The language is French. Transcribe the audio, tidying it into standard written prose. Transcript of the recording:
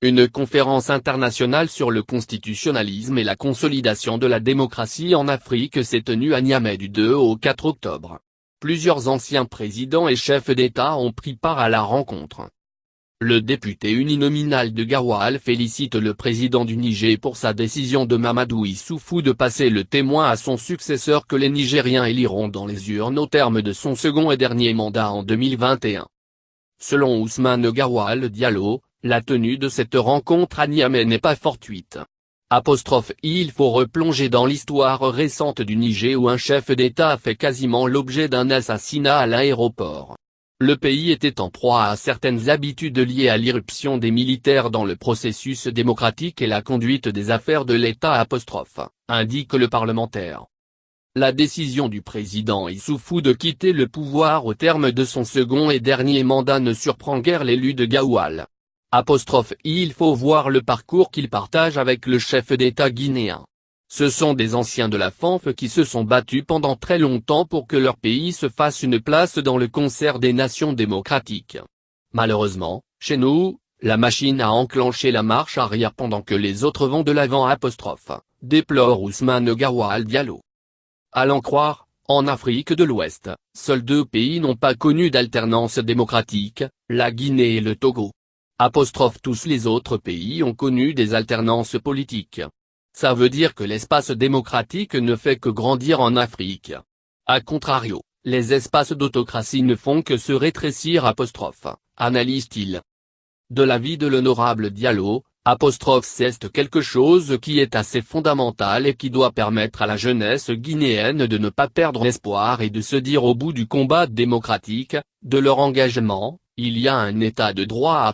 Une conférence internationale sur le constitutionnalisme et la consolidation de la démocratie en Afrique s'est tenue à Niamey du 2 au 4 octobre. Plusieurs anciens présidents et chefs d'État ont pris part à la rencontre. Le député uninominal de Gawal félicite le président du Niger pour sa décision de Mamadou Issoufou de passer le témoin à son successeur que les Nigériens éliront dans les urnes au terme de son second et dernier mandat en 2021. Selon Ousmane Gawal Diallo, la tenue de cette rencontre à Niamey n'est pas fortuite. Il faut replonger dans l'histoire récente du Niger où un chef d'État a fait quasiment l'objet d'un assassinat à l'aéroport. Le pays était en proie à certaines habitudes liées à l'irruption des militaires dans le processus démocratique et la conduite des affaires de l'État, indique le parlementaire. La décision du président Issoufou de quitter le pouvoir au terme de son second et dernier mandat ne surprend guère l'élu de Gawal. Il faut voir le parcours qu'il partage avec le chef d'État guinéen. Ce sont des anciens de la FANF qui se sont battus pendant très longtemps pour que leur pays se fasse une place dans le concert des nations démocratiques. Malheureusement, chez nous, la machine a enclenché la marche arrière pendant que les autres vont de l'avant, déplore Ousmane Gawal Diallo. À l'en croire, en Afrique de l'Ouest, seuls deux pays n'ont pas connu d'alternance démocratique, la Guinée et le Togo. Tous les autres pays ont connu des alternances politiques. Ça veut dire que l'espace démocratique ne fait que grandir en Afrique. A contrario, les espaces d'autocratie ne font que se rétrécir, analyse-t-il. De l'avis de l'honorable Diallo, c'est quelque chose qui est assez fondamental et qui doit permettre à la jeunesse guinéenne de ne pas perdre espoir et de se dire au bout du combat démocratique, de leur engagement, il y a un état de droit.